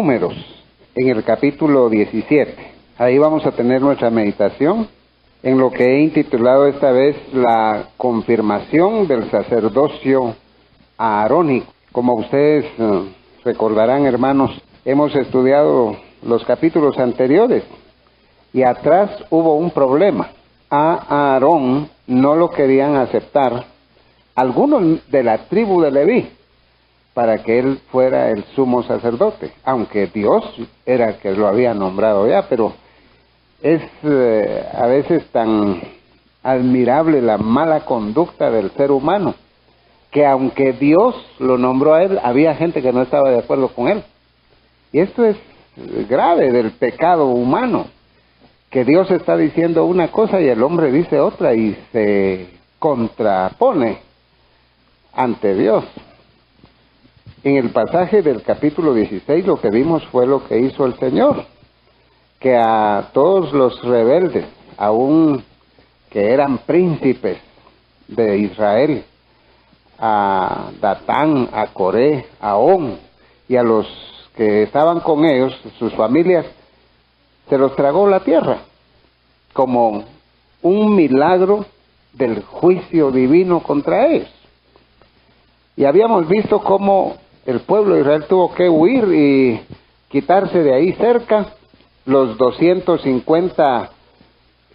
Números, en el capítulo 17. Ahí vamos a tener nuestra meditación en lo que he intitulado esta vez la confirmación del sacerdocio aarónico. Como ustedes recordarán, hermanos, hemos estudiado los capítulos anteriores y atrás hubo un problema. A Aarón no lo querían aceptar algunos de la tribu de Leví para que él fuera el sumo sacerdote, aunque Dios era el que lo había nombrado ya, pero es a veces tan admirable la mala conducta del ser humano, que aunque Dios lo nombró a él, había gente que no estaba de acuerdo con él. Y esto es grave del pecado humano, que Dios está diciendo una cosa y el hombre dice otra y se contrapone ante Dios. En el pasaje del capítulo 16 lo que vimos fue lo que hizo el Señor, que a todos los rebeldes, aun que eran príncipes de Israel, a Datán, a Coré, a On, y a los que estaban con ellos, sus familias, se los tragó la tierra, como un milagro del juicio divino contra ellos. Y habíamos visto cómo el pueblo de Israel tuvo que huir y quitarse de ahí cerca. Los 250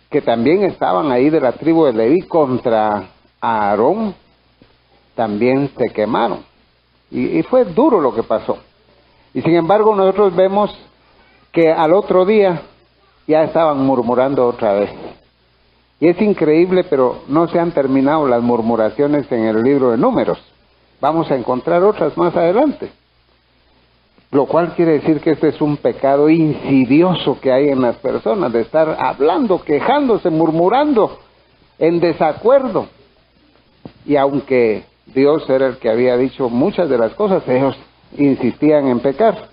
que también estaban ahí de la tribu de Leví contra Aarón, también se quemaron. Y fue duro lo que pasó. Y sin embargo nosotros vemos que al otro día ya estaban murmurando otra vez. Y es increíble, pero no se han terminado las murmuraciones en el libro de Números. Vamos a encontrar otras más adelante. Lo cual quiere decir que este es un pecado insidioso que hay en las personas, de estar hablando, quejándose, murmurando, en desacuerdo. Y aunque Dios era el que había dicho muchas de las cosas, ellos insistían en pecar.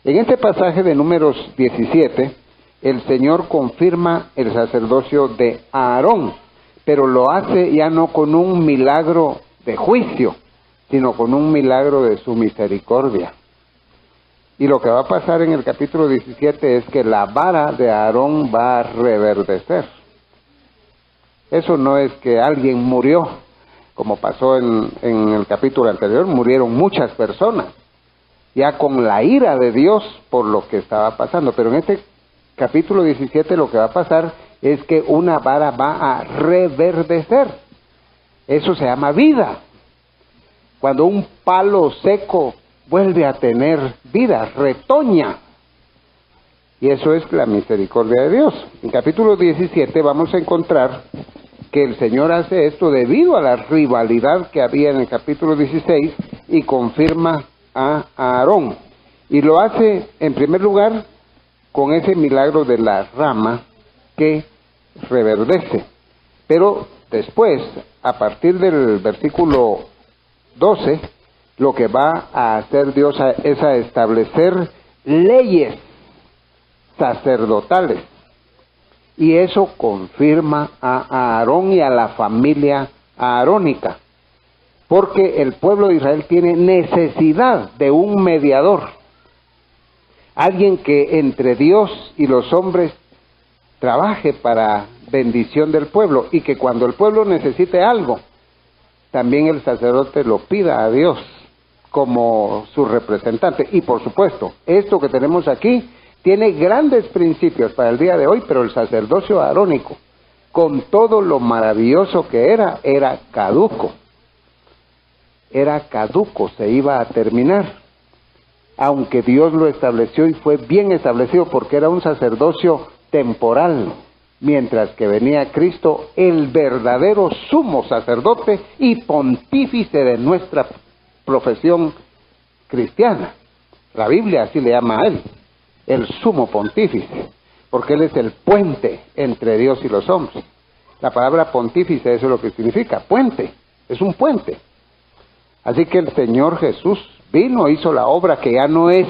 En este pasaje de Números 17, el Señor confirma el sacerdocio de Aarón, pero lo hace ya no con un milagro de juicio, sino con un milagro de su misericordia. Y lo que va a pasar en el capítulo 17 es que la vara de Aarón va a reverdecer. Eso no es que alguien murió, como pasó en el capítulo anterior, murieron muchas personas, ya con la ira de Dios por lo que estaba pasando. Pero en este capítulo 17 lo que va a pasar es que una vara va a reverdecer. Eso se llama vida. Cuando un palo seco vuelve a tener vida, retoña. Y eso es la misericordia de Dios. En capítulo 17 vamos a encontrar que el Señor hace esto debido a la rivalidad que había en el capítulo 16 y confirma a Aarón. Y lo hace en primer lugar con ese milagro de la rama que reverdece. Pero después, a partir del versículo 12, lo que va a hacer Dios es a establecer leyes sacerdotales. Y eso confirma a Aarón y a la familia aarónica. Porque el pueblo de Israel tiene necesidad de un mediador. Alguien que entre Dios y los hombres trabaje para bendición del pueblo. Y que cuando el pueblo necesite algo, también el sacerdote lo pida a Dios como su representante. Y por supuesto, esto que tenemos aquí tiene grandes principios para el día de hoy, pero el sacerdocio aarónico, con todo lo maravilloso que era caduco. Era caduco, se iba a terminar. Aunque Dios lo estableció y fue bien establecido porque era un sacerdocio temporal. Mientras que venía Cristo, el verdadero sumo sacerdote y pontífice de nuestra profesión cristiana. La Biblia así le llama a él, el sumo pontífice, porque él es el puente entre Dios y los hombres. La palabra pontífice, eso es lo que significa, puente, es un puente. Así que el Señor Jesús vino, hizo la obra que ya no es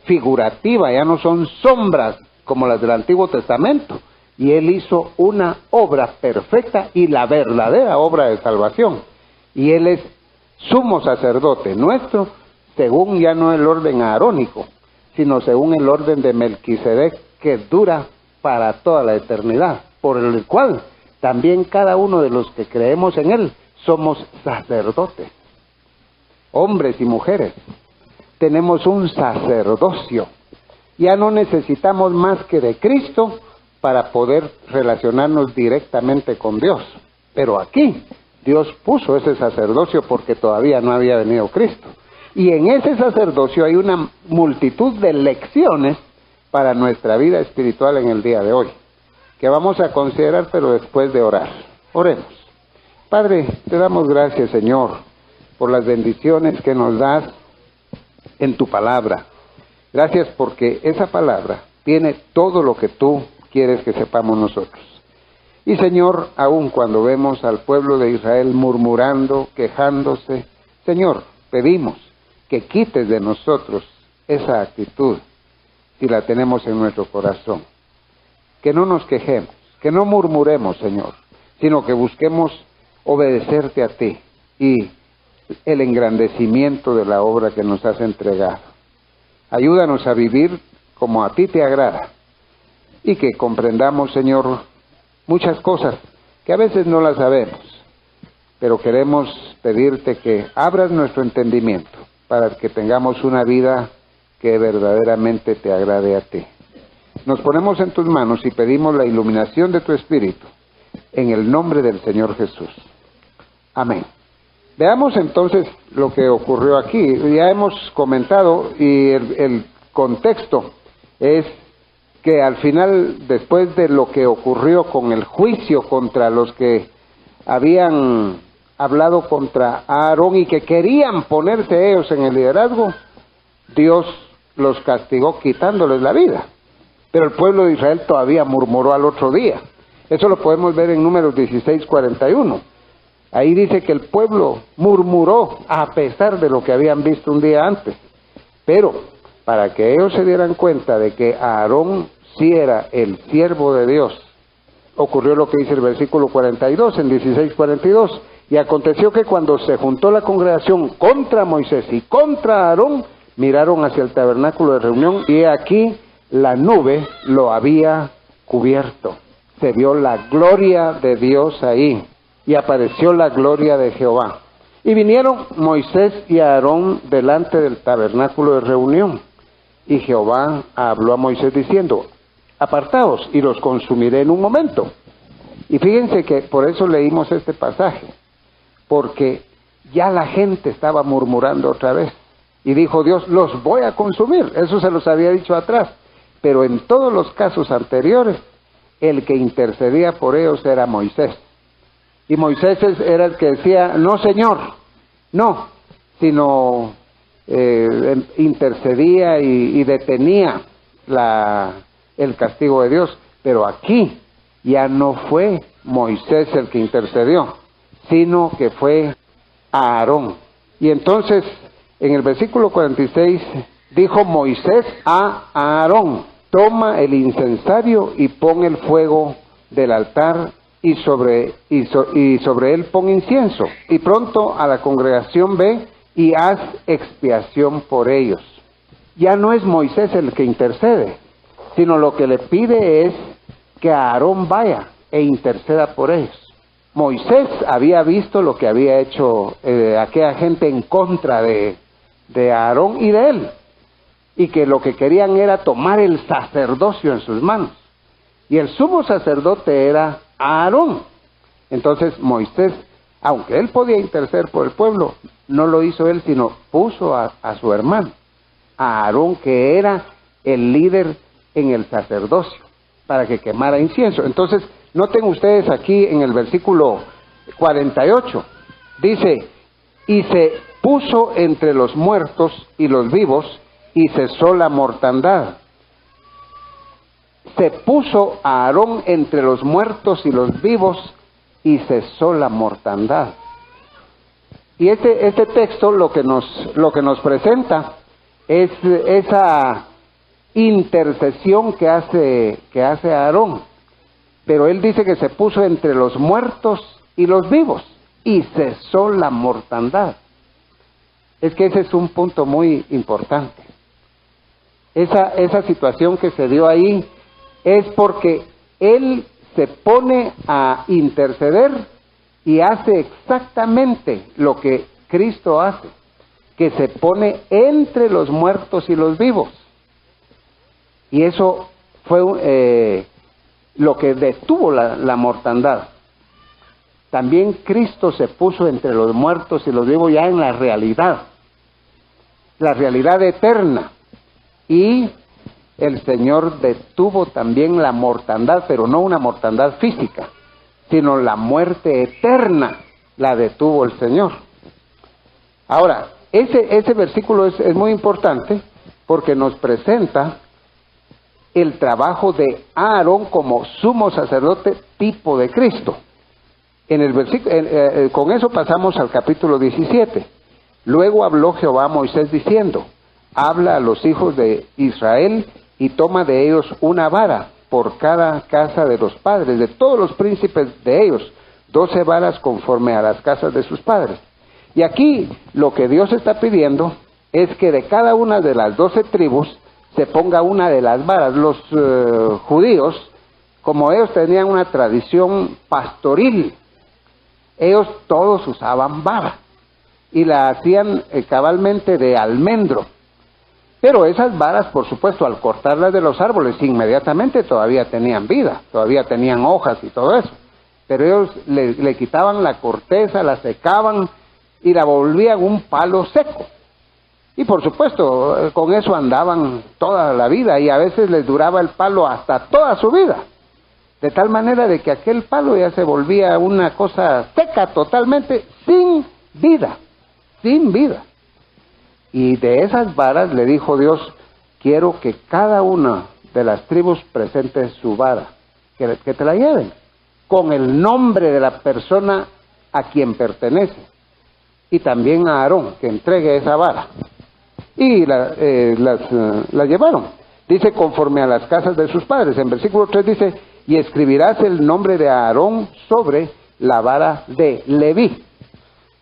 figurativa, ya no son sombras como las del Antiguo Testamento. Y Él hizo una obra perfecta y la verdadera obra de salvación. Y Él es sumo sacerdote nuestro, según ya no el orden aarónico, sino según el orden de Melquisedec, que dura para toda la eternidad, por el cual también cada uno de los que creemos en él somos sacerdotes, hombres y mujeres. Tenemos un sacerdocio. Ya no necesitamos más que de Cristo para poder relacionarnos directamente con Dios. Pero aquí Dios puso ese sacerdocio porque todavía no había venido Cristo. Y en ese sacerdocio hay una multitud de lecciones para nuestra vida espiritual en el día de hoy, que vamos a considerar, pero después de orar. Oremos. Padre, te damos gracias, Señor, por las bendiciones que nos das en tu palabra. Gracias porque esa palabra tiene todo lo que tú quieres que sepamos nosotros. Y Señor, aun cuando vemos al pueblo de Israel murmurando, quejándose, Señor, pedimos que quites de nosotros esa actitud si la tenemos en nuestro corazón. Que no nos quejemos, que no murmuremos, Señor, sino que busquemos obedecerte a ti y el engrandecimiento de la obra que nos has entregado. Ayúdanos a vivir como a ti te agrada y que comprendamos, Señor, muchas cosas que a veces no las sabemos, pero queremos pedirte que abras nuestro entendimiento para que tengamos una vida que verdaderamente te agrade a ti. Nos ponemos en tus manos y pedimos la iluminación de tu Espíritu en el nombre del Señor Jesús. Amén. Veamos entonces lo que ocurrió aquí. Ya hemos comentado y el contexto es que al final, después de lo que ocurrió con el juicio contra los que habían hablado contra Aarón y que querían ponerse ellos en el liderazgo, Dios los castigó quitándoles la vida. Pero el pueblo de Israel todavía murmuró al otro día. Eso lo podemos ver en Números 16:41. Ahí dice que el pueblo murmuró a pesar de lo que habían visto un día antes. Pero para que ellos se dieran cuenta de que Aarón sí era el siervo de Dios, ocurrió lo que dice el versículo 42, en 16:42. Y aconteció que cuando se juntó la congregación contra Moisés y contra Aarón, miraron hacia el tabernáculo de reunión y aquí la nube lo había cubierto. Se vio la gloria de Dios ahí. Y apareció la gloria de Jehová. Y vinieron Moisés y Aarón delante del tabernáculo de reunión. Y Jehová habló a Moisés diciendo, apartaos y los consumiré en un momento. Y fíjense que por eso leímos este pasaje, porque ya la gente estaba murmurando otra vez. Y dijo Dios, los voy a consumir. Eso se los había dicho atrás. Pero en todos los casos anteriores, el que intercedía por ellos era Moisés. Y Moisés era el que decía, no Señor, no, sino intercedía y detenía el castigo de Dios. Pero aquí ya no fue Moisés el que intercedió, sino que fue Aarón. Y entonces, en el versículo 46, dijo Moisés a Aarón, toma el incensario y pon el fuego del altar y sobre él pon incienso, y pronto a la congregación ve y haz expiación por ellos. Ya no es Moisés el que intercede, sino lo que le pide es que Aarón vaya e interceda por ellos. Moisés había visto lo que había hecho aquella gente en contra de Aarón y de él, y que lo que querían era tomar el sacerdocio en sus manos, y el sumo sacerdote era Aarón. Entonces Moisés, aunque él podía interceder por el pueblo, no lo hizo él, sino puso a su hermano, a Aarón, que era el líder en el sacerdocio, para que quemara incienso. Entonces, noten ustedes aquí en el versículo 48, dice, y se puso entre los muertos y los vivos, y cesó la mortandad. Se puso a Aarón entre los muertos y los vivos y cesó la mortandad. Y este texto lo que nos presenta es esa intercesión que hace Aarón. Pero él dice que se puso entre los muertos y los vivos y cesó la mortandad. Es que ese es un punto muy importante. esa situación que se dio ahí es porque él se pone a interceder y hace exactamente lo que Cristo hace, que se pone entre los muertos y los vivos. Y eso fue lo que detuvo la mortandad. También Cristo se puso entre los muertos y los vivos ya en la realidad eterna. Y el Señor detuvo también la mortandad, pero no una mortandad física, sino la muerte eterna la detuvo el Señor. Ahora, ese versículo es muy importante porque nos presenta el trabajo de Aarón como sumo sacerdote tipo de Cristo. En el versículo, con eso pasamos al capítulo 17. Luego habló Jehová a Moisés diciendo: habla a los hijos de Israel y toma de ellos una vara por cada casa de los padres, de todos los príncipes de ellos, 12 varas conforme a las casas de sus padres. Y aquí lo que Dios está pidiendo es que de cada una de las 12 tribus se ponga una de las varas. Los judíos, como ellos tenían una tradición pastoril, ellos todos usaban vara y la hacían cabalmente de almendro. Pero esas varas, por supuesto, al cortarlas de los árboles, inmediatamente todavía tenían vida, todavía tenían hojas y todo eso. Pero ellos le quitaban la corteza, la secaban y la volvían un palo seco. Y por supuesto, con eso andaban toda la vida y a veces les duraba el palo hasta toda su vida. De tal manera de que aquel palo ya se volvía una cosa seca totalmente, sin vida, sin vida. Y de esas varas le dijo Dios: quiero que cada una de las tribus presente su vara, que te la lleven, con el nombre de la persona a quien pertenece. Y también a Aarón, que entregue esa vara. Y la llevaron. Dice, conforme a las casas de sus padres. En versículo 3 dice: y escribirás el nombre de Aarón sobre la vara de Leví.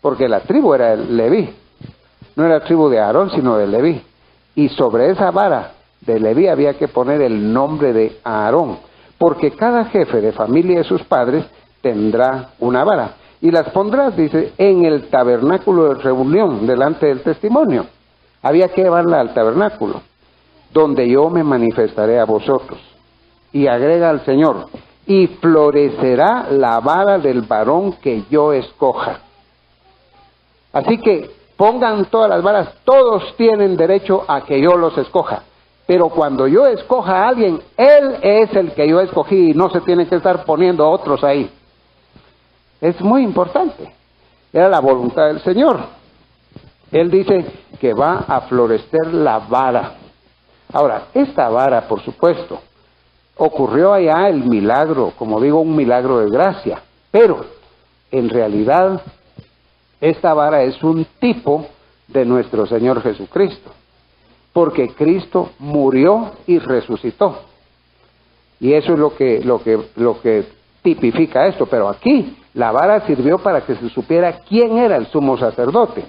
Porque la tribu era Leví. No era tribu de Aarón, sino de Leví. Y sobre esa vara de Leví había que poner el nombre de Aarón. Porque cada jefe de familia de sus padres tendrá una vara. Y las pondrás, dice, en el tabernáculo de reunión, delante del testimonio. Había que llevarla al tabernáculo, donde yo me manifestaré a vosotros. Y agrega al Señor: y florecerá la vara del varón que yo escoja. Así que pongan todas las varas, todos tienen derecho a que yo los escoja. Pero cuando yo escoja a alguien, él es el que yo escogí y no se tiene que estar poniendo otros ahí. Es muy importante. Era la voluntad del Señor. Él dice que va a florecer la vara. Ahora, esta vara, por supuesto, ocurrió allá el milagro, como digo, un milagro de gracia. Pero, en realidad, esta vara es un tipo de nuestro Señor Jesucristo. Porque Cristo murió y resucitó. Y eso es lo que tipifica esto. Pero aquí, la vara sirvió para que se supiera quién era el sumo sacerdote.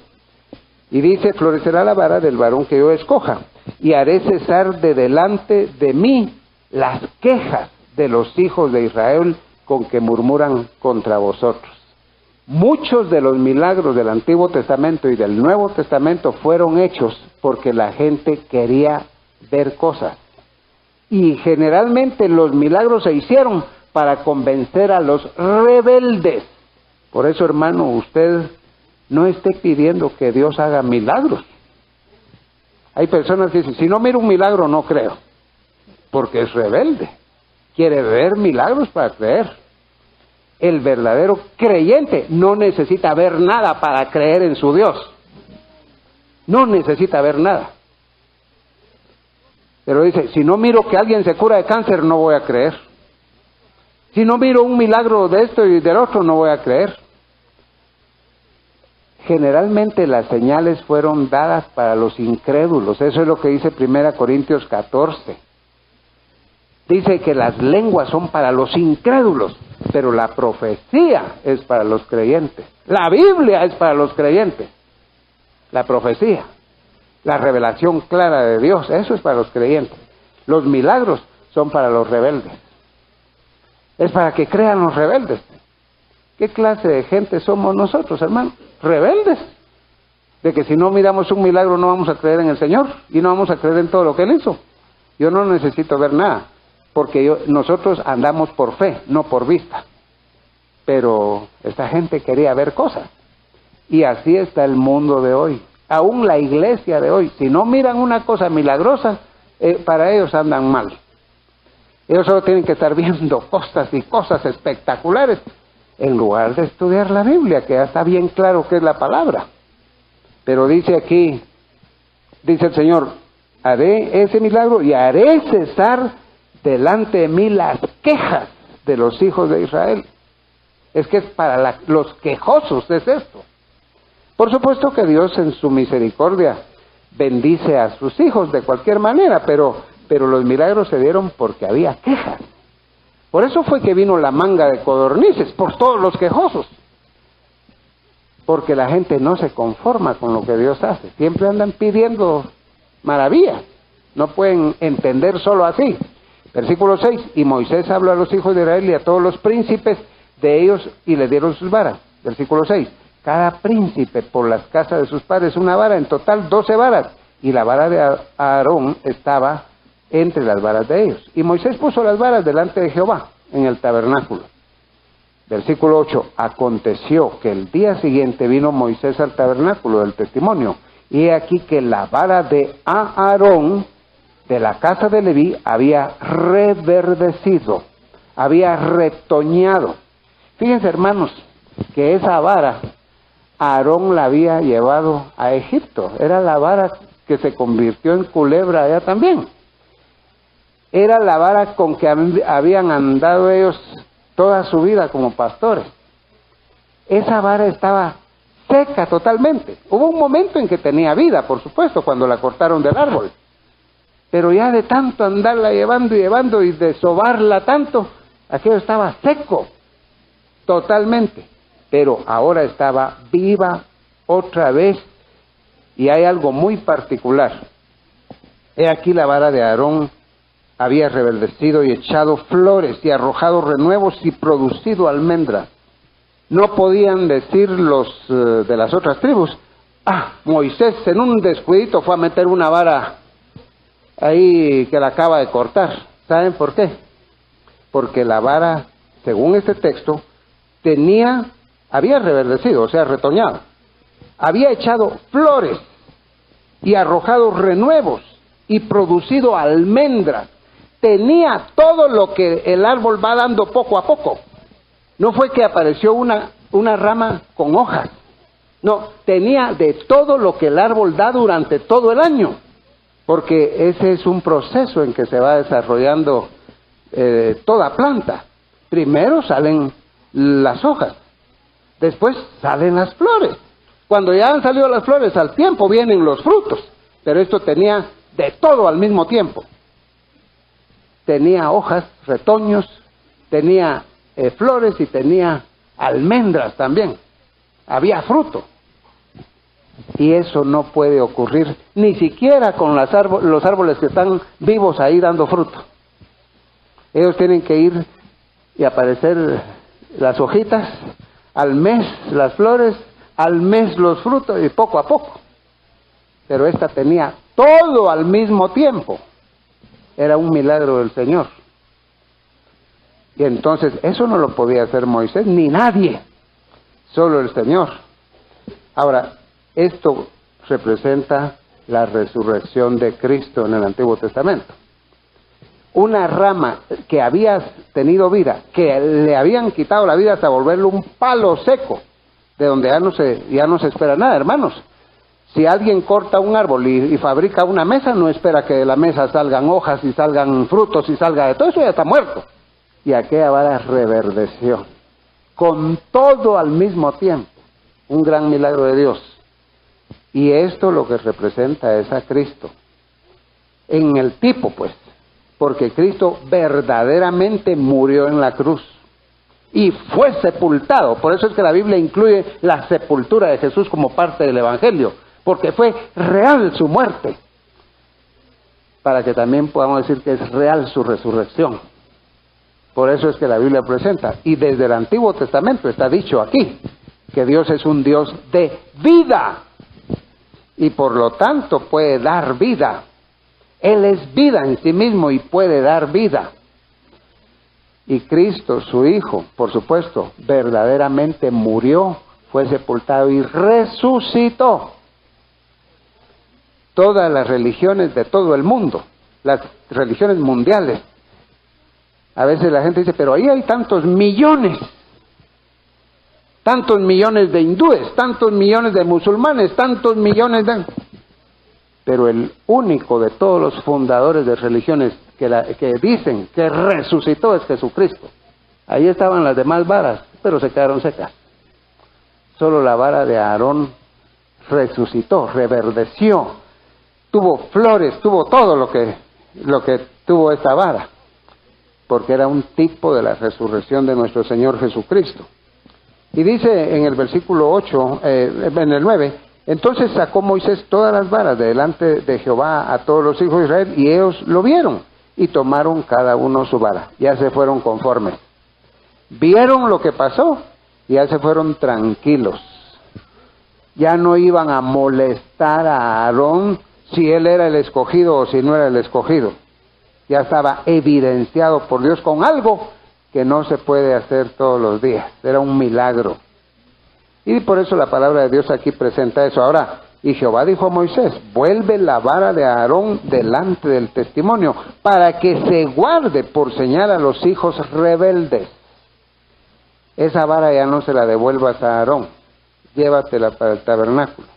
Y dice: florecerá la vara del varón que yo escoja, y haré cesar de delante de mí las quejas de los hijos de Israel con que murmuran contra vosotros. Muchos de los milagros del Antiguo Testamento y del Nuevo Testamento fueron hechos porque la gente quería ver cosas. Y generalmente los milagros se hicieron para convencer a los rebeldes. Por eso, hermano, usted no esté pidiendo que Dios haga milagros. Hay personas que dicen: si no miro un milagro no creo, porque es rebelde, quiere ver milagros para creer. El verdadero creyente no necesita ver nada para creer en su Dios, no necesita ver nada. Pero dice: si no miro que alguien se cura de cáncer, no voy a creer. Si no miro un milagro de esto y del otro, no voy a creer. Generalmente las señales fueron dadas para los incrédulos. Eso es lo que dice 1 Corintios 14. Dice que las lenguas son para los incrédulos, pero la profecía es para los creyentes. La Biblia es para los creyentes. La profecía. La revelación clara de Dios, eso es para los creyentes. Los milagros son para los rebeldes. Es para que crean los rebeldes. ¿Qué clase de gente somos nosotros, hermano? Rebeldes. De que si no miramos un milagro no vamos a creer en el Señor y no vamos a creer en todo lo que Él hizo. Yo no necesito ver nada, porque nosotros andamos por fe, no por vista. Pero esta gente quería ver cosas. Y así está el mundo de hoy. Aún la iglesia de hoy, si no miran una cosa milagrosa, para ellos andan mal. Ellos solo tienen que estar viendo cosas y cosas espectaculares, en lugar de estudiar la Biblia, que ya está bien claro qué es la palabra. Pero dice aquí, dice el Señor, haré ese milagro y haré cesar delante de mí las quejas de los hijos de Israel. Es que es para los quejosos, es esto. Por supuesto que Dios en su misericordia bendice a sus hijos de cualquier manera, pero los milagros se dieron porque había quejas. Por eso fue que vino la manga de codornices, por todos los quejosos. Porque la gente no se conforma con lo que Dios hace. Siempre andan pidiendo maravillas. No pueden entender solo así. Versículo 6, y Moisés habló a los hijos de Israel y a todos los príncipes de ellos y le dieron sus varas. Versículo 6, cada príncipe por las casas de sus padres una vara, en total 12 varas, y la vara de Aarón estaba entre las varas de ellos. Y Moisés puso las varas delante de Jehová en el tabernáculo. Versículo 8, aconteció que el día siguiente vino Moisés al tabernáculo del testimonio, y he aquí que la vara de Aarón de la casa de Leví había reverdecido, había retoñado. Fíjense, hermanos, que esa vara Aarón la había llevado a Egipto. Era la vara que se convirtió en culebra allá también. Era la vara con que habían andado ellos toda su vida como pastores. Esa vara estaba seca totalmente. Hubo un momento en que tenía vida, por supuesto, cuando la cortaron del árbol. Pero ya de tanto andarla llevando y de sobarla tanto, aquello estaba seco totalmente. Pero ahora estaba viva otra vez, y hay algo muy particular. He aquí la vara de Aarón había reverdecido y echado flores y arrojado renuevos y producido almendras. No podían decir los de las otras tribus, Moisés en un descuidito fue a meter una vara ahí que la acaba de cortar. ¿Saben por qué? Porque la vara, según este texto, había reverdecido, o sea, retoñado. Había echado flores y arrojado renuevos y producido almendras. Tenía todo lo que el árbol va dando poco a poco. No fue que apareció una rama con hojas. No, tenía de todo lo que el árbol da durante todo el año. Porque ese es un proceso en que se va desarrollando toda planta. Primero salen las hojas, después salen las flores. Cuando ya han salido las flores, al tiempo vienen los frutos. Pero esto tenía de todo al mismo tiempo. Tenía hojas, retoños, tenía flores y tenía almendras también. Había fruto. Y eso no puede ocurrir ni siquiera con los árboles que están vivos ahí dando fruto. Ellos tienen que ir y aparecer las hojitas, al mes las flores, al mes los frutos y poco a poco. Pero esta tenía todo al mismo tiempo. Era un milagro del Señor. Y entonces eso no lo podía hacer Moisés ni nadie, solo el Señor. Ahora, esto representa la resurrección de Cristo en el Antiguo Testamento. Una rama que había tenido vida, que le habían quitado la vida hasta volverlo un palo seco, de donde ya no se espera nada, hermanos. Si alguien corta un árbol y fabrica una mesa, no espera que de la mesa salgan hojas y salgan frutos y salga de todo eso, ya está muerto. Y aquella vara reverdeció, con todo al mismo tiempo. Un gran milagro de Dios. Y esto lo que representa es a Cristo. En el tipo, pues. Porque Cristo verdaderamente murió en la cruz. Y fue sepultado. Por eso es que la Biblia incluye la sepultura de Jesús como parte del Evangelio. porque fue real su muerte, para que también podamos decir que es real su resurrección. Por eso es que la Biblia presenta, y desde el Antiguo Testamento está dicho aquí, que Dios es un Dios de vida, y por lo tanto puede dar vida. Él es vida en sí mismo y puede dar vida. Y Cristo, su Hijo, por supuesto, verdaderamente murió, fue sepultado y resucitó. Todas las religiones de todo el mundo, las religiones mundiales. A veces la gente dice, pero ahí hay tantos millones de hindúes, tantos millones de musulmanes, tantos millones de... Pero el único de todos los fundadores de religiones que dicen que resucitó es Jesucristo. Ahí estaban las demás varas, pero se quedaron secas. Solo la vara de Aarón resucitó, reverdeció, tuvo flores, tuvo todo lo que tuvo esta vara, porque era un tipo de la resurrección de nuestro Señor Jesucristo. Y dice en el versículo 8, en el 9, entonces sacó Moisés todas las varas de delante de Jehová a todos los hijos de Israel, y ellos lo vieron, y tomaron cada uno su vara. Ya se fueron conformes. Vieron lo que pasó, y ya se fueron tranquilos. Ya no iban a molestar a Aarón si él era el escogido o si no era el escogido. Ya estaba evidenciado por Dios con algo que no se puede hacer todos los días. Era un milagro. Y por eso la palabra de Dios aquí presenta eso. Ahora, y Jehová dijo a Moisés, vuelve la vara de Aarón delante del testimonio, para que se guarde por señal a los hijos rebeldes. Esa vara ya no se la devuelvas a Aarón, llévatela para el tabernáculo.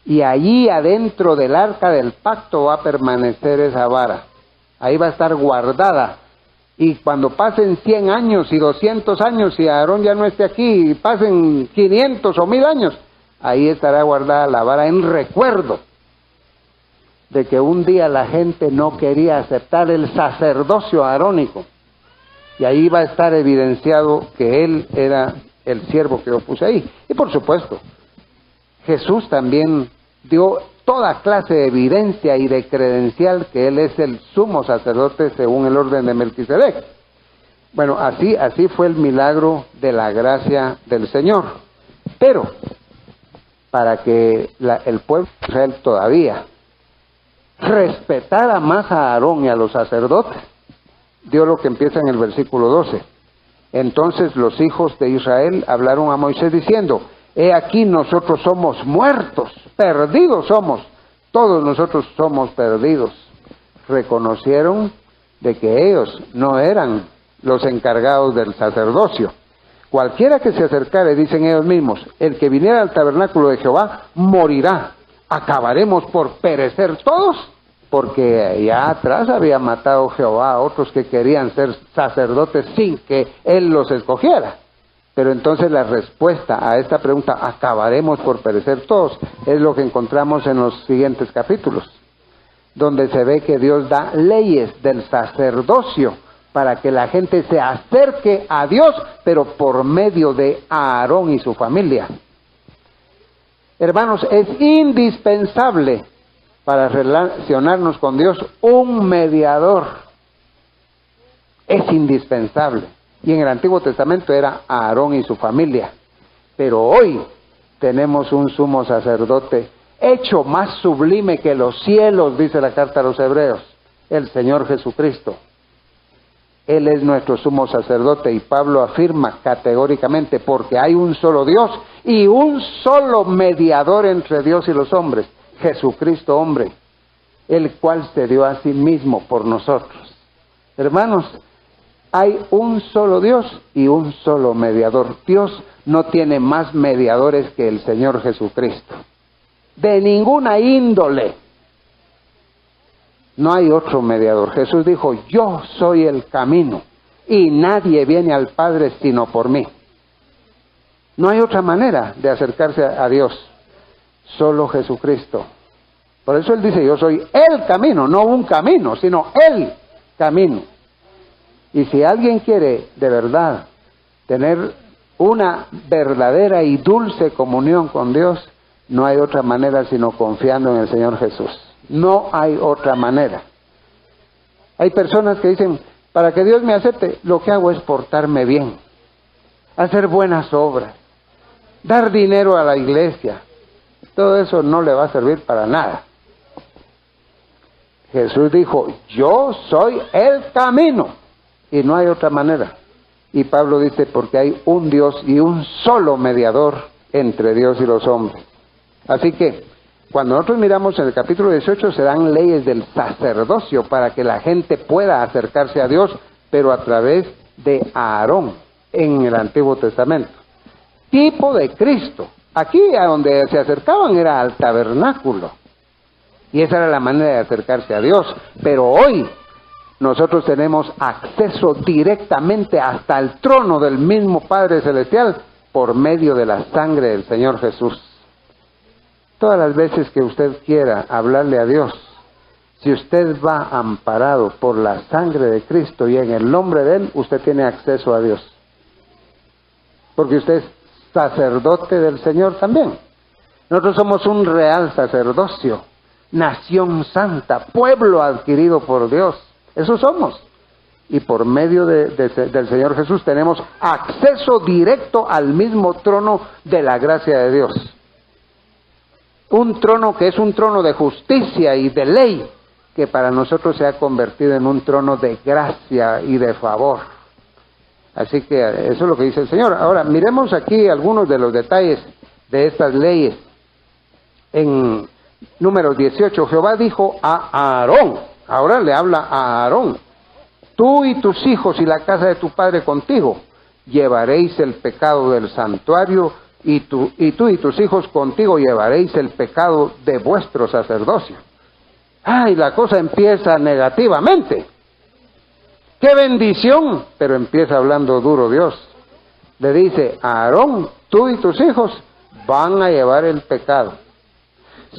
Y allí adentro del arca del pacto va a permanecer esa vara. Ahí va a estar guardada. Y cuando pasen 100 años y 200 años y Aarón ya no esté aquí, y pasen 500 o 1000 años, ahí estará guardada la vara en recuerdo de que un día la gente no quería aceptar el sacerdocio arónico. Y ahí va a estar evidenciado que él era el siervo que yo puse ahí. Y por supuesto, Jesús también dio toda clase de evidencia y de credencial que él es el sumo sacerdote según el orden de Melquisedec. Bueno, así fue el milagro de la gracia del Señor. Pero, para que el pueblo de Israel todavía respetara más a Aarón y a los sacerdotes, dio lo que empieza en el versículo 12. Entonces los hijos de Israel hablaron a Moisés diciendo, he aquí nosotros somos muertos, perdidos somos, todos nosotros somos perdidos. Reconocieron de que ellos no eran los encargados del sacerdocio. Cualquiera que se acercare, dicen ellos mismos, el que viniera al tabernáculo de Jehová morirá. ¿Acabaremos por perecer todos? Porque ya atrás había matado Jehová a otros que querían ser sacerdotes sin que él los escogiera. Pero entonces la respuesta a esta pregunta, ¿acabaremos por perecer todos?, es lo que encontramos en los siguientes capítulos, donde se ve que Dios da leyes del sacerdocio para que la gente se acerque a Dios, pero por medio de Aarón y su familia. Hermanos, es indispensable para relacionarnos con Dios un mediador. Es indispensable. Y en el Antiguo Testamento era Aarón y su familia. Pero hoy tenemos un sumo sacerdote hecho más sublime que los cielos, dice la carta a los Hebreos, el Señor Jesucristo. Él es nuestro sumo sacerdote y Pablo afirma categóricamente, porque hay un solo Dios y un solo mediador entre Dios y los hombres, Jesucristo hombre, el cual se dio a sí mismo por nosotros. Hermanos, hay un solo Dios y un solo mediador. Dios no tiene más mediadores que el Señor Jesucristo. De ninguna índole. No hay otro mediador. Jesús dijo, yo soy el camino y nadie viene al Padre sino por mí. No hay otra manera de acercarse a Dios. Solo Jesucristo. Por eso Él dice, yo soy el camino, no un camino, sino el camino. Y si alguien quiere de verdad tener una verdadera y dulce comunión con Dios, No hay otra manera sino confiando en el Señor Jesús. No hay otra manera. Hay personas que dicen, para que Dios me acepte, lo que hago es portarme bien, hacer buenas obras, dar dinero a la iglesia. Todo eso no le va a servir para nada. Jesús dijo, yo soy el camino, y no hay otra manera. Y Pablo dice, porque hay un Dios y un solo mediador entre Dios y los hombres. Así que, cuando nosotros miramos en el capítulo 18, se dan leyes del sacerdocio para que la gente pueda acercarse a Dios, pero a través de Aarón en el Antiguo Testamento. Tipo de Cristo. Aquí a donde se acercaban era al tabernáculo. Y esa era la manera de acercarse a Dios. Pero hoy nosotros tenemos acceso directamente hasta el trono del mismo Padre Celestial por medio de la sangre del Señor Jesús. Todas las veces que usted quiera hablarle a Dios, si usted va amparado por la sangre de Cristo y en el nombre de Él, usted tiene acceso a Dios. Porque usted es sacerdote del Señor también. Nosotros somos un real sacerdocio, nación santa, pueblo adquirido por Dios. Eso somos. Y por medio del Señor Jesús tenemos acceso directo al mismo trono de la gracia de Dios. Un trono que es un trono de justicia y de ley, que para nosotros se ha convertido en un trono de gracia y de favor. Así que eso es lo que dice el Señor. Ahora, miremos aquí algunos de los detalles de estas leyes. En Números 18, Jehová dijo a Aarón, ahora le habla a Aarón, tú y tus hijos y la casa de tu padre contigo, llevaréis el pecado del santuario, y tú y tus hijos contigo llevaréis el pecado de vuestro sacerdocio. ¡Ay! La cosa empieza negativamente. ¡Qué bendición! Pero empieza hablando duro Dios. Le dice, Aarón, tú y tus hijos van a llevar el pecado.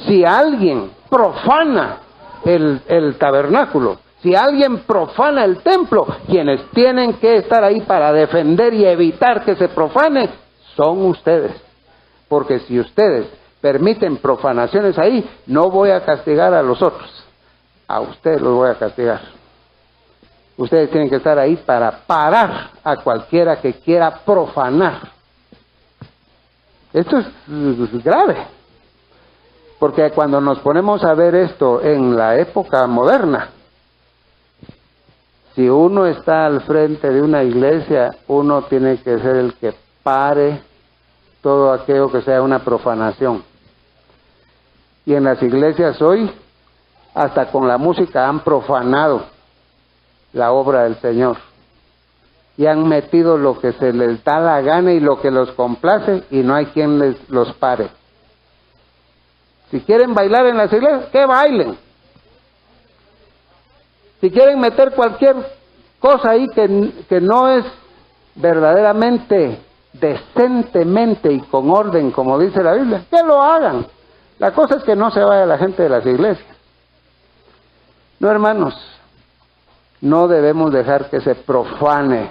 Si alguien profana el tabernáculo, si alguien profana el templo, quienes tienen que estar ahí para defender y evitar que se profane, son ustedes. Porque si ustedes permiten profanaciones ahí, no voy a castigar a los otros. A ustedes los voy a castigar. Ustedes tienen que estar ahí para parar a cualquiera que quiera profanar. Esto es grave. Porque cuando nos ponemos a ver esto en la época moderna, si uno está al frente de una iglesia, uno tiene que ser el que pare todo aquello que sea una profanación. Y en las iglesias hoy, hasta con la música han profanado la obra del Señor. Y han metido lo que se les da la gana y lo que los complace, y no hay quien los pare. Si quieren bailar en las iglesias, que bailen. Si quieren meter cualquier cosa ahí que no es verdaderamente, decentemente y con orden, como dice la Biblia, que lo hagan. La cosa es que no se vaya la gente de las iglesias. No, hermanos, no debemos dejar que se profane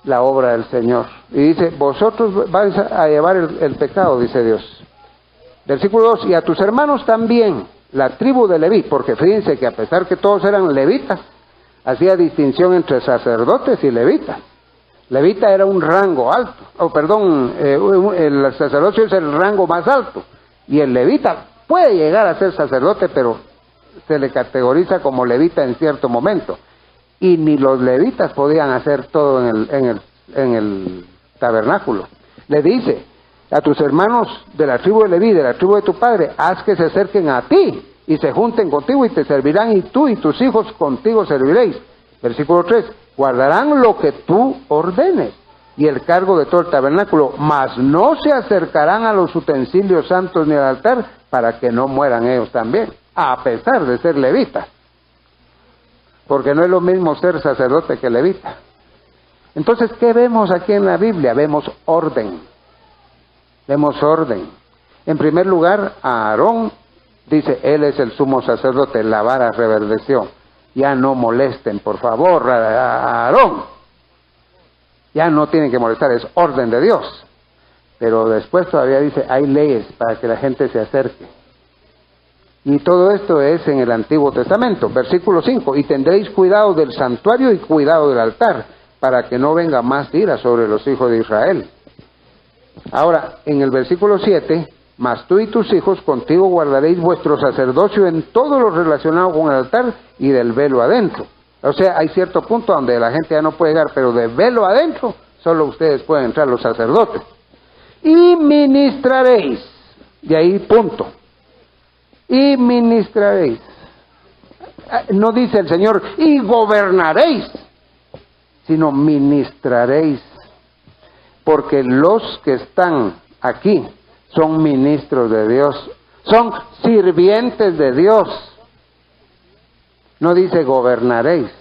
la obra del Señor. Y dice, vosotros vais a llevar el pecado, dice Dios. Versículo 2, y a tus hermanos también, la tribu de Leví, porque fíjense que a pesar que todos eran levitas, hacía distinción entre sacerdotes y levitas. Levita era un rango alto, el sacerdocio es el rango más alto, y el levita puede llegar a ser sacerdote, pero se le categoriza como levita en cierto momento. Y ni los levitas podían hacer todo en el tabernáculo. Le dice, a tus hermanos de la tribu de Leví, de la tribu de tu padre, haz que se acerquen a ti y se junten contigo y te servirán, y tú y tus hijos contigo serviréis. Versículo 3, guardarán lo que tú ordenes y el cargo de todo el tabernáculo, mas no se acercarán a los utensilios santos ni al altar, para que no mueran ellos también, a pesar de ser levitas. Porque no es lo mismo ser sacerdote que levita. Entonces, ¿qué vemos aquí en la Biblia? Vemos orden. Vemos orden. En primer lugar, a Aarón, dice, él es el sumo sacerdote, la vara reverdeció. Ya no molesten, por favor, a Aarón. Ya no tienen que molestar, es orden de Dios. Pero después todavía dice, hay leyes para que la gente se acerque. Y todo esto es en el Antiguo Testamento. Versículo 5, y tendréis cuidado del santuario y cuidado del altar, para que no venga más ira sobre los hijos de Israel. Ahora, en el versículo 7, mas tú y tus hijos contigo guardaréis vuestro sacerdocio en todo lo relacionado con el altar y del velo adentro. O sea, hay cierto punto donde la gente ya no puede llegar, pero de velo adentro, solo ustedes pueden entrar, los sacerdotes. Y ministraréis, de ahí punto. Y ministraréis. No dice el Señor, y gobernaréis, sino ministraréis. Porque los que están aquí son ministros de Dios, son sirvientes de Dios. No dice gobernaréis.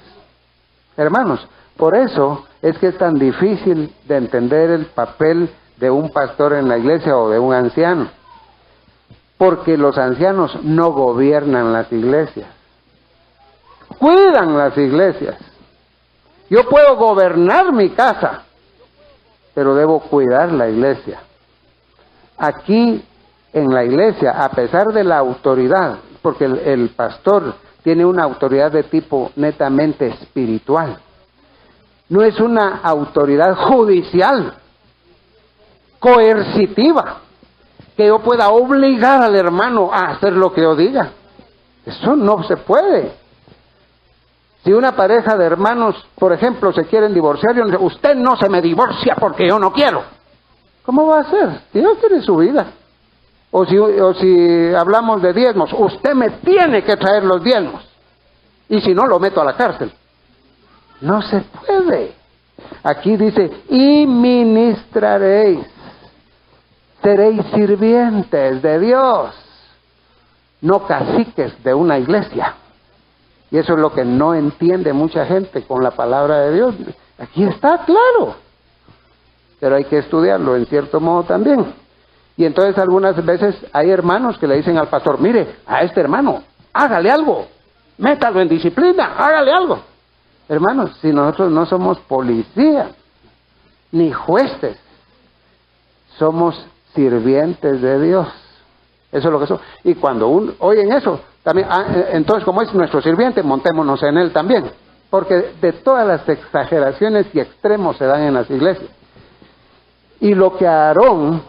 Hermanos, por eso es que es tan difícil de entender el papel de un pastor en la iglesia o de un anciano. Porque los ancianos no gobiernan las iglesias, cuidan las iglesias. Yo puedo gobernar mi casa, pero debo cuidar la iglesia. Aquí en la iglesia, a pesar de la autoridad, porque el pastor tiene una autoridad de tipo netamente espiritual, no es una autoridad judicial, coercitiva, que yo pueda obligar al hermano a hacer lo que yo diga. Eso no se puede. Si una pareja de hermanos, por ejemplo, se quieren divorciar, yo digo, usted no se me divorcia porque yo no quiero. ¿Cómo va a ser? Si no quiere su vida. O si hablamos de diezmos, usted me tiene que traer los diezmos. Y si no, lo meto a la cárcel. No se puede. Aquí dice, y ministraréis. Seréis sirvientes de Dios, no caciques de una iglesia. Y eso es lo que no entiende mucha gente con la palabra de Dios. Aquí está claro, pero hay que estudiarlo en cierto modo también. Y entonces algunas veces hay hermanos que le dicen al pastor, mire, a este hermano, hágale algo, métalo en disciplina, hágale algo. Hermanos, si nosotros no somos policías, ni jueces, somos sirvientes de Dios. Eso es lo que son. Y cuando oyen eso, también, entonces como es nuestro sirviente, montémonos en él también. Porque de todas las exageraciones y extremos se dan en las iglesias. Y lo que Aarón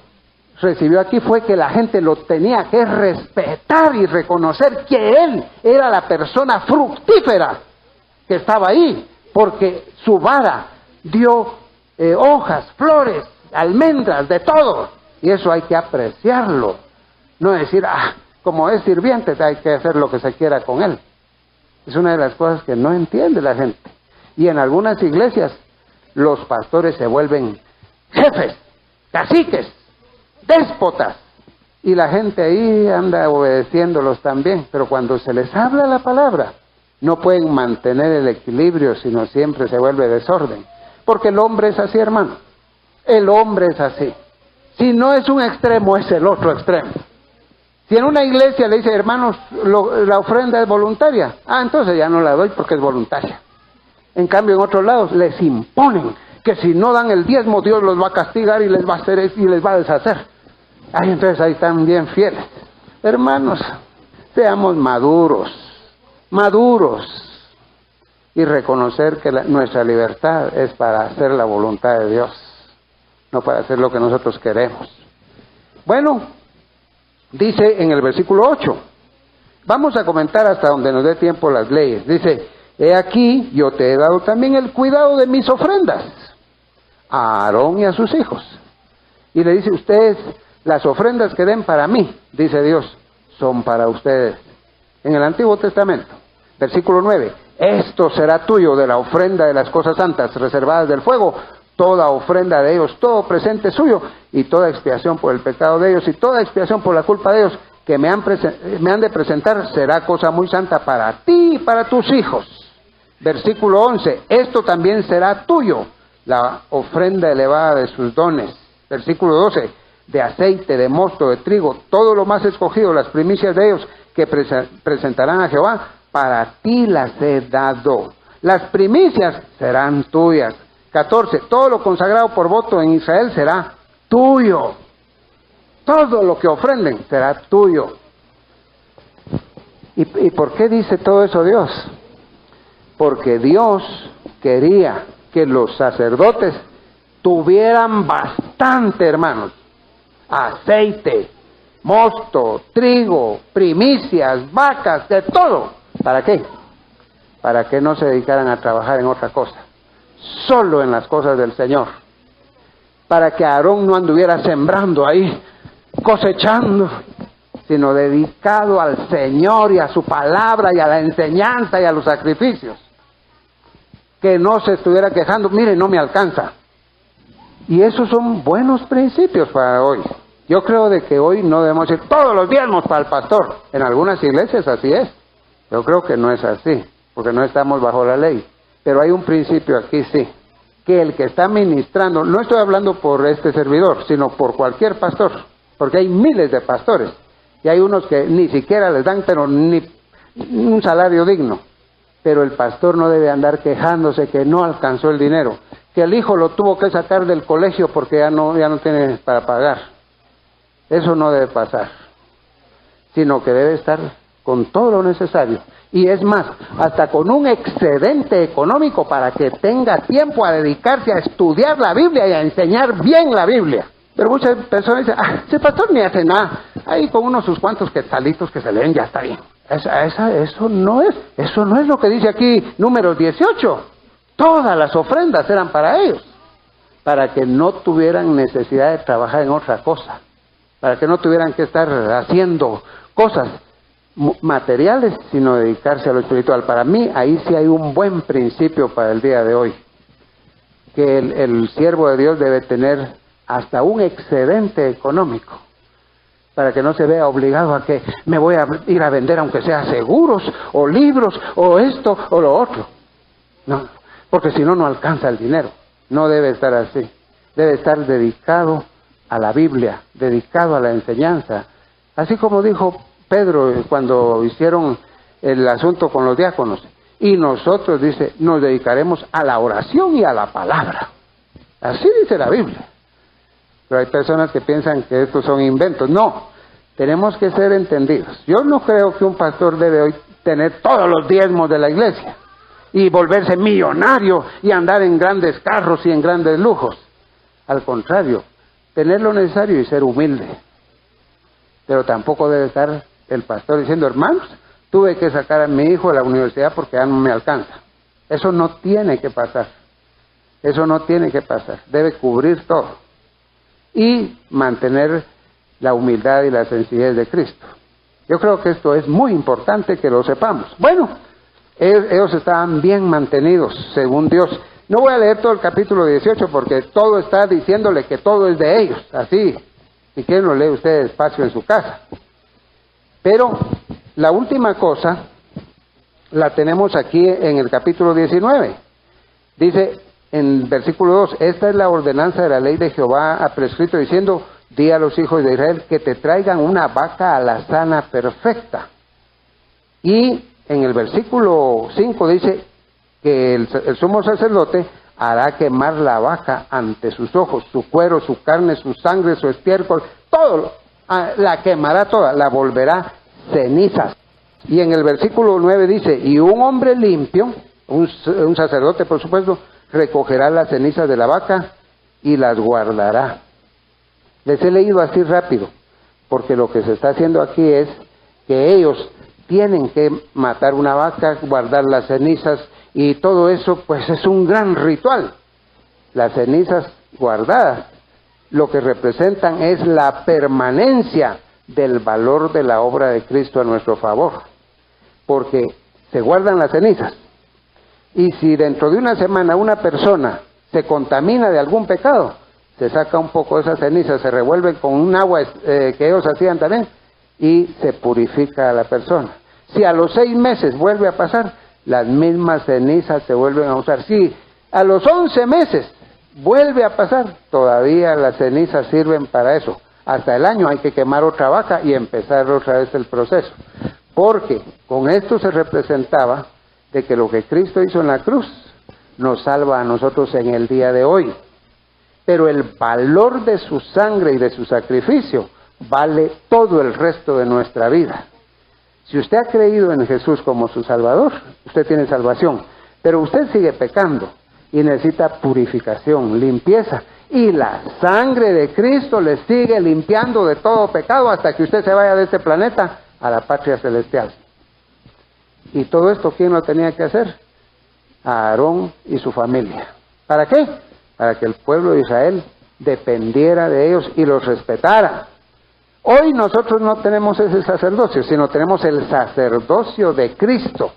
recibió aquí fue que la gente lo tenía que respetar y reconocer que él era la persona fructífera que estaba ahí. Porque su vara dio hojas, flores, almendras, de todo. Y eso hay que apreciarlo. No decir, como es sirviente, hay que hacer lo que se quiera con él. Es una de las cosas que no entiende la gente. Y en algunas iglesias, los pastores se vuelven jefes, caciques, déspotas. Y la gente ahí anda obedeciéndolos también. Pero cuando se les habla la palabra, no pueden mantener el equilibrio, sino siempre se vuelve desorden. Porque el hombre es así, hermano. El hombre es así. Si no es un extremo, es el otro extremo. Si en una iglesia le dice, hermanos, la ofrenda es voluntaria, entonces ya no la doy porque es voluntaria. En cambio, en otros lados les imponen que si no dan el diezmo, Dios los va a castigar y les va a hacer eso y les va a deshacer. Entonces ahí están bien fieles. Hermanos, seamos maduros y reconocer que nuestra libertad es para hacer la voluntad de Dios, no para hacer lo que nosotros queremos. Bueno, dice en el versículo 8, vamos a comentar hasta donde nos dé tiempo las leyes. Dice, he aquí, yo te he dado también el cuidado de mis ofrendas, a Aarón y a sus hijos. Y le dice, ustedes, las ofrendas que den para mí, dice Dios, son para ustedes. En el Antiguo Testamento, versículo 9, esto será tuyo de la ofrenda de las cosas santas reservadas del fuego, toda ofrenda de ellos, todo presente suyo, y toda expiación por el pecado de ellos, y toda expiación por la culpa de ellos, que me han de presentar, será cosa muy santa para ti y para tus hijos. Versículo 11, esto también será tuyo, la ofrenda elevada de sus dones. Versículo 12, de aceite, de mosto, de trigo, todo lo más escogido, las primicias de ellos, que presentarán a Jehová, para ti las he dado. Las primicias serán tuyas. 14, todo lo consagrado por voto en Israel será tuyo. Todo lo que ofrenden será tuyo. ¿Y por qué dice todo eso Dios? Porque Dios quería que los sacerdotes tuvieran bastante, hermanos. Aceite, mosto, trigo, primicias, vacas, de todo. ¿Para qué? Para que no se dedicaran a trabajar en otra cosa, solo en las cosas del Señor. Para que Aarón no anduviera sembrando ahí, cosechando, sino dedicado al Señor y a su palabra y a la enseñanza y a los sacrificios. Que no se estuviera quejando, mire, no me alcanza. Y esos son buenos principios para hoy. Yo creo de que hoy no debemos ir todos los diezmos para el pastor. En algunas iglesias así es. Yo creo que no es así, porque no estamos bajo la ley. Pero hay un principio aquí sí, que el que está ministrando, no estoy hablando por este servidor, sino por cualquier pastor, porque hay miles de pastores, y hay unos que ni siquiera les dan, pero ni un salario digno. Pero el pastor no debe andar quejándose que no alcanzó el dinero, que el hijo lo tuvo que sacar del colegio porque ya no tiene para pagar. Eso no debe pasar, sino que debe estar con todo lo necesario. Y es más, hasta con un excedente económico para que tenga tiempo a dedicarse a estudiar la Biblia y a enseñar bien la Biblia. Pero muchas personas dicen, ese pastor ni hace nada. Ahí con unos sus cuantos quetzalitos que se leen ya está bien. Eso no es lo que dice aquí Números 18. Todas las ofrendas eran para ellos, para que no tuvieran necesidad de trabajar en otra cosa, para que no tuvieran que estar haciendo cosas materiales, sino dedicarse a lo espiritual. Para mí, ahí sí hay un buen principio para el día de hoy, que el siervo de Dios debe tener hasta un excedente económico, para que no se vea obligado a que me voy a ir a vender aunque sea seguros, o libros, o esto, o lo otro. No, porque si no, no alcanza el dinero. No debe estar así. Debe estar dedicado a la Biblia, dedicado a la enseñanza. Así como dijo Pedro cuando hicieron el asunto con los diáconos. Y nosotros, dice, nos dedicaremos a la oración y a la palabra. Así dice la Biblia. Pero hay personas que piensan que estos son inventos. No, tenemos que ser entendidos. Yo no creo que un pastor debe hoy tener todos los diezmos de la iglesia y volverse millonario y andar en grandes carros y en grandes lujos. Al contrario, tener lo necesario y ser humilde. Pero tampoco debe estar el pastor diciendo, hermanos, tuve que sacar a mi hijo de la universidad porque ya no me alcanza. Eso no tiene que pasar. Eso no tiene que pasar. Debe cubrir todo. Y mantener la humildad y la sencillez de Cristo. Yo creo que esto es muy importante que lo sepamos. Bueno, ellos estaban bien mantenidos, según Dios. No voy a leer todo el capítulo 18 porque todo está diciéndole que todo es de ellos. Así, si quieren lo lee usted despacio en su casa. Pero la última cosa la tenemos aquí en el capítulo 19. Dice en versículo 2, esta es la ordenanza de la ley de Jehová ha prescrito diciendo, di a los hijos de Israel que te traigan una vaca alazana perfecta. Y en el versículo 5 dice que el sumo sacerdote hará quemar la vaca ante sus ojos, su cuero, su carne, su sangre, su estiércol, todo, la quemará toda, la volverá cenizas. Y en el versículo 9 dice, y un hombre limpio, un sacerdote por supuesto, recogerá las cenizas de la vaca y las guardará. Les he leído así rápido, porque lo que se está haciendo aquí es que ellos tienen que matar una vaca, guardar las cenizas, y todo eso pues es un gran ritual. Las cenizas guardadas lo que representan es la permanencia del valor de la obra de Cristo a nuestro favor, porque se guardan las cenizas, y si dentro de una semana una persona se contamina de algún pecado, se saca un poco de esas cenizas, se revuelve con un agua que ellos hacían también, y se purifica a la persona. Si a los 6 meses vuelve a pasar, las mismas cenizas se vuelven a usar. Si a los 11 meses vuelve a pasar, todavía las cenizas sirven para eso. Hasta el año hay que quemar otra vaca y empezar otra vez el proceso. Porque con esto se representaba de que lo que Cristo hizo en la cruz nos salva a nosotros en el día de hoy. pero el valor de su sangre y de su sacrificio vale todo el resto de nuestra vida. Si usted ha creído en Jesús como su Salvador, usted tiene salvación, pero usted sigue pecando y necesita purificación, limpieza, y la sangre de Cristo le sigue limpiando de todo pecado hasta que usted se vaya de este planeta a la patria celestial. ¿Y todo esto quién lo tenía que hacer? A Aarón y su familia. ¿Para qué? Para que el pueblo de Israel dependiera de ellos y los respetara. Hoy nosotros no tenemos ese sacerdocio, sino tenemos el sacerdocio de Cristo.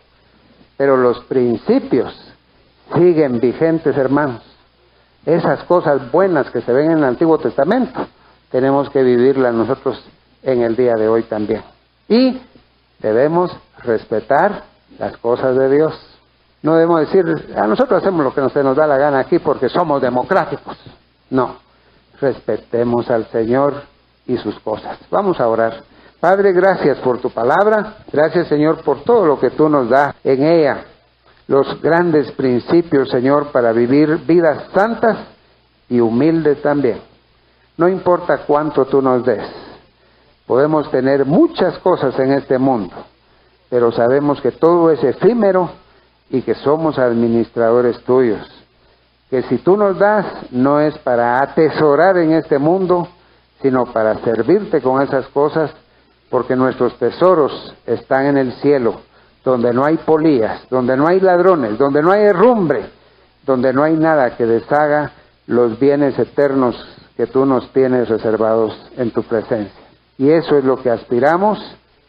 Pero los principios siguen vigentes, hermanos. Esas cosas buenas que se ven en el Antiguo Testamento, tenemos que vivirlas nosotros en el día de hoy también. Y debemos respetar las cosas de Dios. No debemos decir, a nosotros hacemos lo que se nos da la gana aquí porque somos democráticos. No, respetemos al Señor y sus cosas. Vamos a orar. Padre, gracias por tu palabra. Gracias, Señor, por todo lo que tú nos das en ella. Los grandes principios, Señor, para vivir vidas santas y humildes también. No importa cuánto tú nos des. Podemos tener muchas cosas en este mundo, pero sabemos que todo es efímero y que somos administradores tuyos. Que si tú nos das, no es para atesorar en este mundo, sino para servirte con esas cosas, porque nuestros tesoros están en el cielo, donde no hay polías, donde no hay ladrones, donde no hay herrumbre, donde no hay nada que deshaga los bienes eternos que tú nos tienes reservados en tu presencia. Y eso es lo que aspiramos,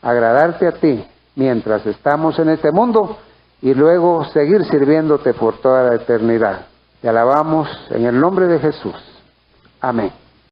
agradarte a ti mientras estamos en este mundo y luego seguir sirviéndote por toda la eternidad. Te alabamos en el nombre de Jesús. Amén.